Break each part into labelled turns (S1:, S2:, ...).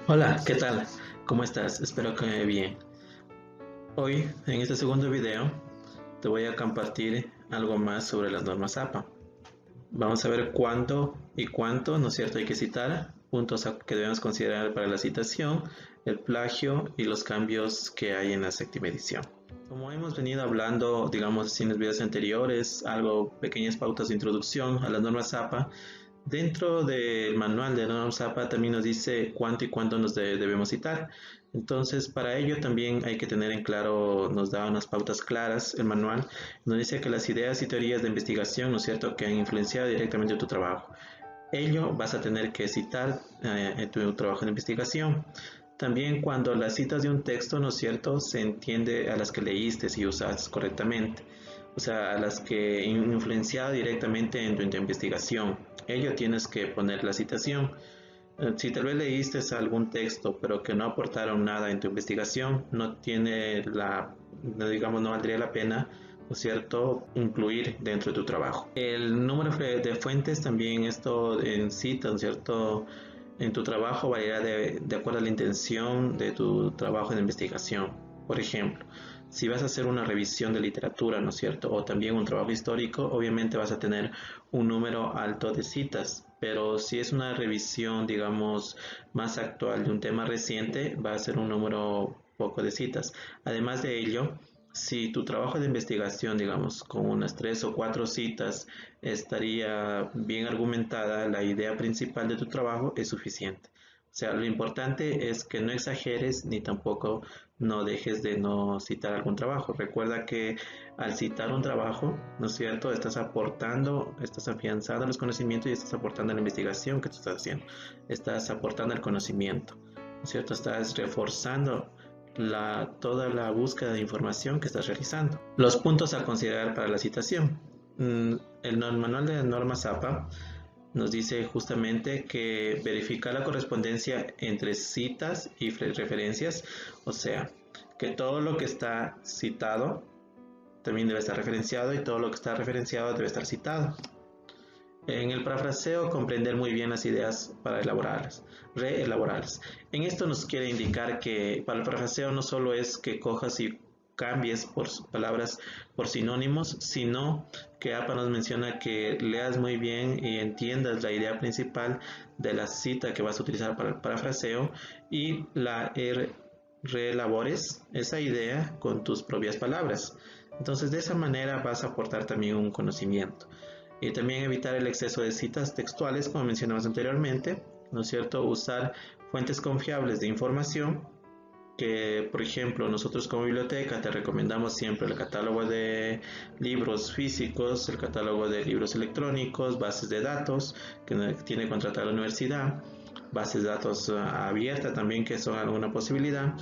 S1: Hola, ¿qué tal? ¿Cómo estás? Espero que bien. Hoy, en este segundo video, te voy a compartir algo más sobre las normas APA. Vamos a ver cuándo y cuánto, ¿no es cierto?, hay que citar, puntos que debemos considerar para la citación, el plagio y los cambios que hay en la séptima edición. Como hemos venido hablando, digamos, en los videos anteriores, algo pequeñas pautas de introducción a las normas APA. Dentro del manual de normas APA también nos dice cuánto y cuánto nos debemos citar. Entonces, para ello también hay que tener en claro, nos da unas pautas claras el manual, nos dice que las ideas y teorías de investigación, ¿no es cierto?, que han influenciado directamente tu trabajo. Ello vas a tener que citar en tu trabajo de investigación. También cuando las citas de un texto, ¿no es cierto?, se entiende a las que leíste y usas correctamente, o sea, a las que influenciado directamente en tu investigación. Ello tienes que poner la citación. Si tal vez leíste algún texto, pero que no aportaron nada en tu investigación, no tiene digamos, no valdría la pena, ¿no es cierto?, incluir dentro de tu trabajo. El número de fuentes también esto en cita, ¿no es cierto?, en tu trabajo variará de acuerdo a la intención de tu trabajo de investigación. Por ejemplo, si vas a hacer una revisión de literatura, ¿no es cierto?, o también un trabajo histórico, obviamente vas a tener un número alto de citas, pero si es una revisión, digamos, más actual de un tema reciente, va a ser un número poco de citas. Además de ello, si tu trabajo de investigación, digamos, con unas 3 o 4 citas estaría bien argumentada, la idea principal de tu trabajo es suficiente. O sea, lo importante es que no exageres ni tampoco no dejes de no citar algún trabajo. Recuerda que al citar un trabajo, ¿no es cierto?, estás aportando, estás afianzando los conocimientos y estás aportando la investigación que tú estás haciendo. Estás aportando el conocimiento, ¿no es cierto? Estás reforzando toda la búsqueda de información que estás realizando. Los puntos a considerar para la citación. El manual de normas APA nos dice justamente que verificar la correspondencia entre citas y referencias, o sea, que todo lo que está citado también debe estar referenciado y todo lo que está referenciado debe estar citado. En el parafraseo, comprender muy bien las ideas para reelaborarlas. En esto nos quiere indicar que para el parafraseo no solo es que cojas y cambies por palabras por sinónimos, sino que APA nos menciona que leas muy bien y entiendas la idea principal de la cita que vas a utilizar para el parafraseo y la reelabores esa idea con tus propias palabras. Entonces, de esa manera vas a aportar también un conocimiento. Y también evitar el exceso de citas textuales, como mencionamos anteriormente, ¿no es cierto? Usar fuentes confiables de información, que por ejemplo nosotros como biblioteca te recomendamos siempre el catálogo de libros físicos, el catálogo de libros electrónicos, bases de datos que tiene contratada la universidad, bases de datos abiertas también que son alguna posibilidad,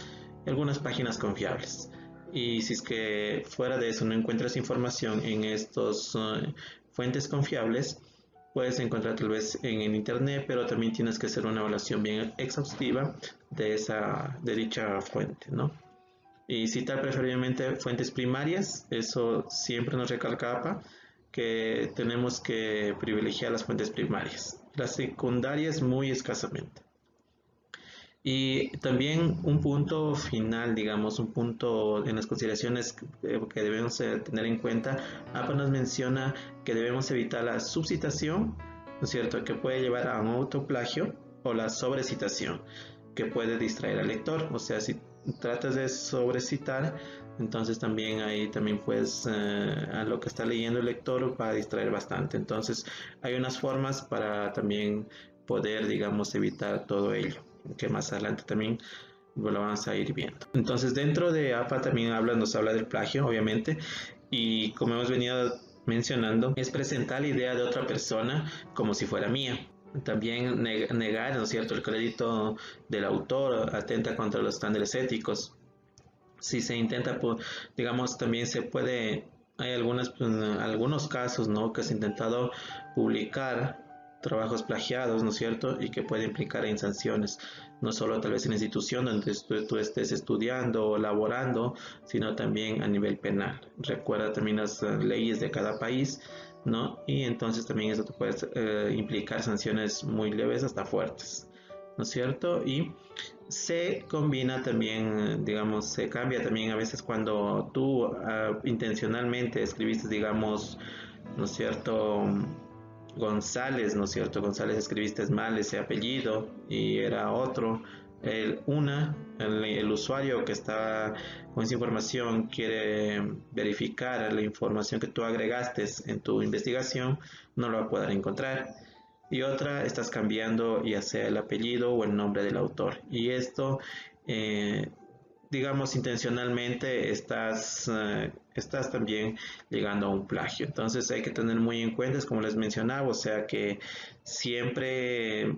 S1: y algunas páginas confiables. Y si es que fuera de eso no encuentras información en estos fuentes confiables, puedes encontrar tal vez en el internet, pero también tienes que hacer una evaluación bien exhaustiva de dicha fuente, ¿no? Y citar preferiblemente fuentes primarias, eso siempre nos recalca APA, que tenemos que privilegiar las fuentes primarias. Las secundarias muy escasamente. Y también un punto final, digamos, un punto en las consideraciones que debemos tener en cuenta, APA nos menciona que debemos evitar la subcitación, ¿no es cierto?, que puede llevar a un autoplagio, o la sobrecitación, que puede distraer al lector. O sea, si tratas de sobrecitar, entonces también ahí también pues a lo que está leyendo el lector va a distraer bastante. Entonces hay unas formas para también poder, digamos, evitar todo ello, que más adelante también lo vamos a ir viendo. Entonces dentro de APA también nos habla del plagio, obviamente, y como hemos venido mencionando, es presentar la idea de otra persona como si fuera mía. También negar, ¿no es cierto?, el crédito del autor atenta contra los estándares éticos. Si se intenta, pues, digamos, también se puede, hay algunos casos, ¿no?, que se ha intentado publicar trabajos plagiados, ¿no es cierto?, y que puede implicar en sanciones, no solo tal vez en la institución donde tú estés estudiando o laborando, sino también a nivel penal. Recuerda también las leyes de cada país, ¿no? Y entonces también eso te puede implicar sanciones muy leves hasta fuertes. ¿no es cierto? Y se combina también, digamos, se cambia también a veces cuando tú intencionalmente escribiste, digamos, ¿no es cierto? González, ¿no es cierto? González escribiste mal ese apellido y era otro. El usuario que está con esa información quiere verificar la información que tú agregaste en tu investigación, no lo va a poder encontrar. Y otra, estás cambiando ya sea el apellido o el nombre del autor. Y esto, eh, digamos, intencionalmente estás también llegando a un plagio. Entonces hay que tener muy en cuenta, es como les mencionaba, o sea que siempre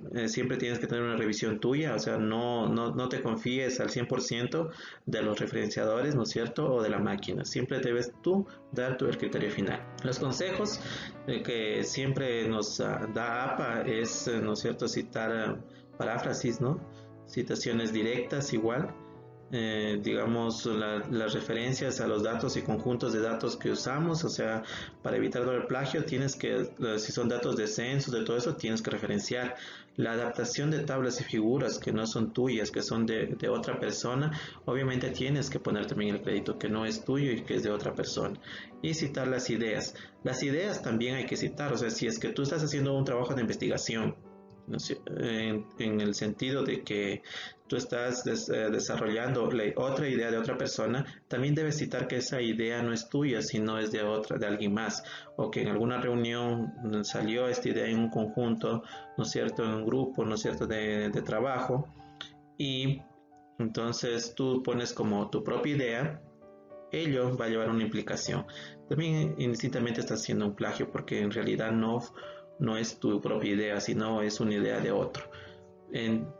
S1: tienes que tener una revisión tuya, o sea, no te confíes al 100% de los referenciadores, ¿no es cierto? O de la máquina. Siempre debes tú dar el criterio final. Los consejos que siempre nos da APA es, ¿no es cierto?, citar paráfrasis, ¿no? Citaciones directas igual, digamos, las referencias a los datos y conjuntos de datos que usamos, o sea, para evitar el plagio tienes que, si son datos de censos, de todo eso, tienes que referenciar. La adaptación de tablas y figuras que no son tuyas, que son de otra persona, obviamente tienes que poner también el crédito que no es tuyo y que es de otra persona. Y citar las ideas. Las ideas también hay que citar, o sea, si es que tú estás haciendo un trabajo de investigación, ¿no? En el sentido de que tú estás desarrollando otra idea de otra persona, también debes citar que esa idea no es tuya, sino es de otra, de alguien más, o que en alguna reunión salió esta idea en un conjunto, ¿no es cierto?, en un grupo, ¿no es cierto?, de trabajo, y entonces tú pones como tu propia idea, ello va a llevar una implicación. También indistintamente estás haciendo un plagio porque en realidad no es tu propia idea, sino es una idea de otro.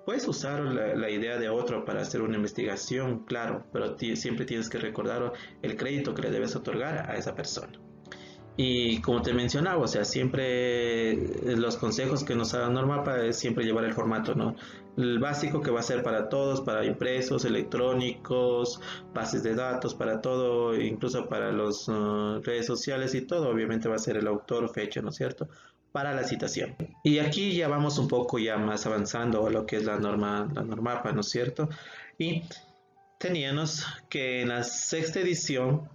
S1: Puedes usar la idea de otro para hacer una investigación, claro, pero siempre tienes que recordar el crédito que le debes otorgar a esa persona. Y como te mencionaba, o sea, siempre los consejos que nos da Normapa es siempre llevar el formato, ¿no? El básico que va a ser para todos, para impresos, electrónicos, bases de datos, para todo, incluso para las redes sociales y todo, obviamente va a ser el autor, fecha, ¿no es cierto?, para la citación. Y aquí ya vamos un poco ya más avanzando a lo que es la Normapa, ¿no es cierto? Y teníamos que en la sexta edición,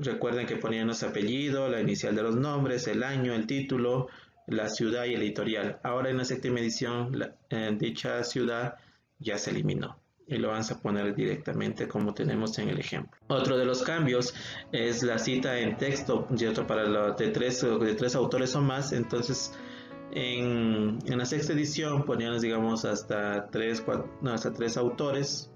S1: recuerden que poníamos apellido, la inicial de los nombres, el año, el título, la ciudad y el editorial. Ahora en la séptima edición, dicha ciudad ya se eliminó y lo vamos a poner directamente como tenemos en el ejemplo. Otro de los cambios es la cita en texto, ¿cierto?, para de tres autores o más. Entonces en la sexta edición poníamos, digamos, hasta tres autores,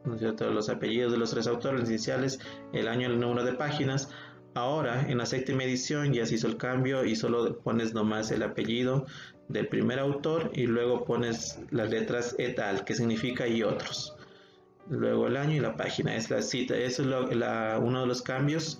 S1: ¿no es cierto?, los apellidos de los tres autores, los iniciales, el año, el número de páginas. Ahora, en la séptima edición ya se hizo el cambio y solo pones nomás el apellido del primer autor y luego pones las letras et al, que significa y otros. Luego el año y la página, es la cita. Eso es uno de los cambios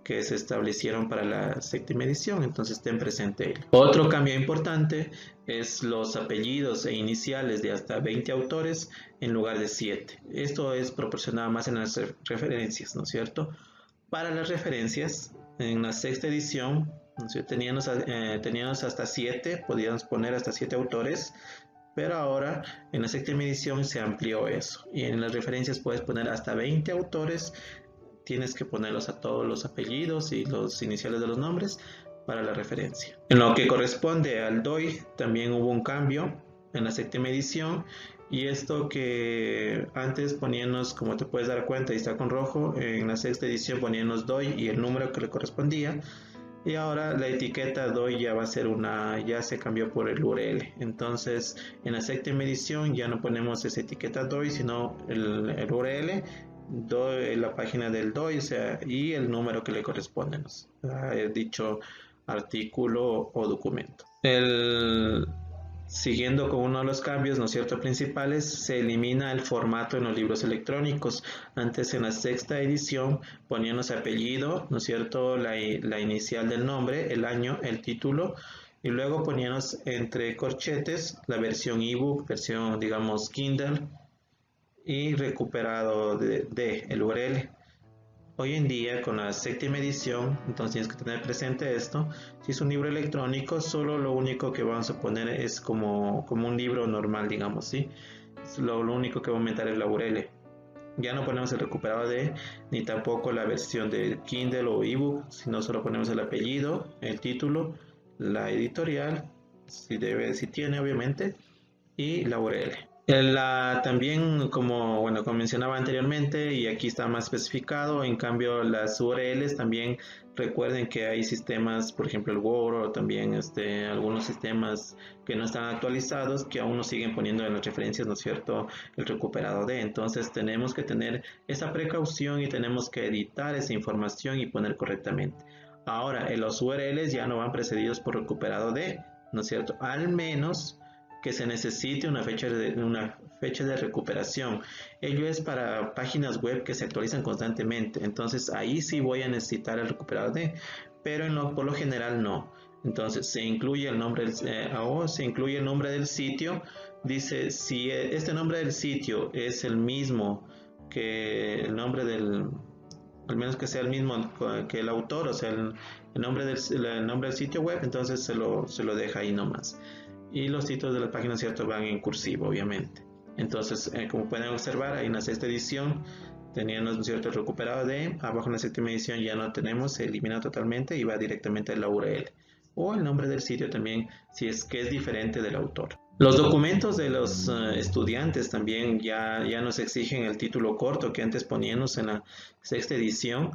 S1: que se establecieron para la séptima edición, entonces ten presente ello. Otro cambio importante es los apellidos e iniciales de hasta 20 autores en lugar de 7. Esto es proporcionado más en las referencias, ¿no es cierto? Para las referencias, en la sexta edición, ¿no? Teníamos hasta 7, podíamos poner hasta 7 autores, pero ahora en la séptima edición se amplió eso y en las referencias puedes poner hasta 20 autores. Tienes que ponerlos a todos los apellidos y los iniciales de los nombres para la referencia. En lo que corresponde al DOI también hubo un cambio en la séptima edición, y esto que antes poníamos, como te puedes dar cuenta, y está con rojo, en la sexta edición poníamos DOI y el número que le correspondía, y ahora la etiqueta DOI ya va a ser ya se cambió por el URL. Entonces en la séptima edición ya no ponemos esa etiqueta DOI, sino el URL, la página del DOI, o sea, y el número que le corresponde a dicho artículo o documento. Siguiendo con uno de los cambios, ¿no es cierto?, principales, se elimina el formato en los libros electrónicos. Antes, en la sexta edición, poníamos apellido, ¿no es cierto?, la inicial del nombre, el año, el título, y luego poníamos entre corchetes la versión ebook, versión, digamos, Kindle, y recuperado de el URL. Hoy en día, con la séptima edición, entonces tienes que tener presente esto. Si es un libro electrónico, solo lo único que vamos a poner es como un libro normal, digamos, ¿sí? Lo único que va a aumentar es la URL. Ya no ponemos el recuperado de, ni tampoco la versión de Kindle o ebook, sino solo ponemos el apellido, el título, la editorial, si tiene obviamente, y la URL. También, como mencionaba anteriormente, y aquí está más especificado, en cambio las URLs también recuerden que hay sistemas, por ejemplo el Word o también algunos sistemas que no están actualizados, que aún nos siguen poniendo en las referencias, ¿no es cierto?, el recuperado de. Entonces tenemos que tener esa precaución y tenemos que editar esa información y poner correctamente. Ahora, en los URLs ya no van precedidos por recuperado de, ¿no es cierto?, al menos que se necesite una fecha de recuperación. Ello es para páginas web que se actualizan constantemente. Entonces ahí sí voy a necesitar el recuperador de, pero por lo general no. Entonces se incluye el nombre del sitio. Dice si este nombre del sitio es el mismo que el nombre al menos que sea el mismo que el autor, o sea, el nombre del sitio web, entonces se lo deja ahí nomás. Y los títulos de la página, ¿cierto?, van en cursivo, obviamente. Entonces, como pueden observar, ahí en la sexta edición teníamos, ¿cierto?, recuperado de, abajo en la séptima edición ya no tenemos, se elimina totalmente y va directamente a la URL. O el nombre del sitio también, si es que es diferente del autor. Los documentos de los estudiantes también ya nos exigen el título corto que antes poníamos en la sexta edición.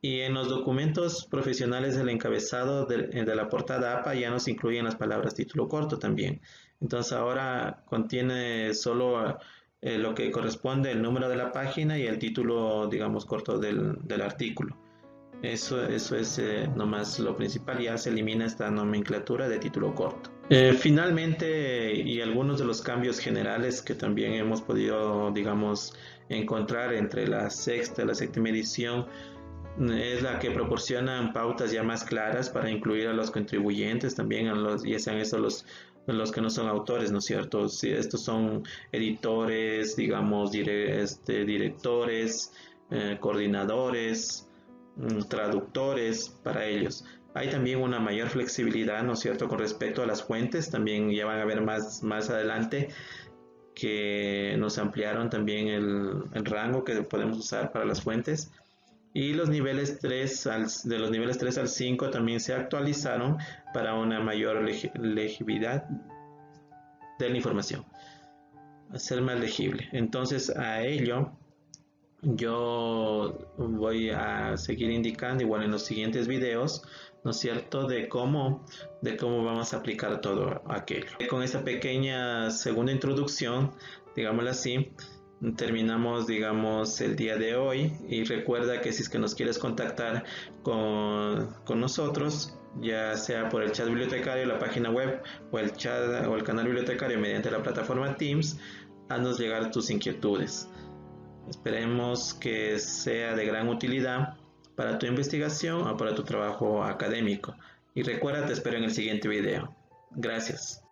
S1: Y en los documentos profesionales del encabezado de la portada APA ya nos incluyen las palabras título corto también. Entonces ahora contiene solo lo que corresponde el número de la página y el título, digamos, corto del artículo. Eso es nomás lo principal, ya se elimina esta nomenclatura de título corto. Finalmente, y algunos de los cambios generales que también hemos podido, digamos, encontrar entre la sexta y la séptima edición, es la que proporcionan pautas ya más claras para incluir a los contribuyentes, también ya sean estos los que no son autores, ¿no es cierto? Si estos son editores, digamos, directores, coordinadores, traductores para ellos. Hay también una mayor flexibilidad, ¿no es cierto?, con respecto a las fuentes, también ya van a ver más adelante que nos ampliaron también el rango que podemos usar para las fuentes. Y los niveles 3 de los niveles 3 al 5 también se actualizaron para una mayor legibilidad de la información, hacer más legible. Entonces a ello yo voy a seguir indicando igual en los siguientes videos, ¿no es cierto?, de cómo vamos a aplicar todo aquello. Con esta pequeña segunda introducción, digámoslo así, terminamos, digamos, el día de hoy. Y recuerda que si es que nos quieres contactar con nosotros, ya sea por el chat bibliotecario, la página web o el chat o el canal bibliotecario mediante la plataforma Teams, haznos llegar tus inquietudes. Esperemos que sea de gran utilidad para tu investigación o para tu trabajo académico. Y recuerda, te espero en el siguiente video. Gracias.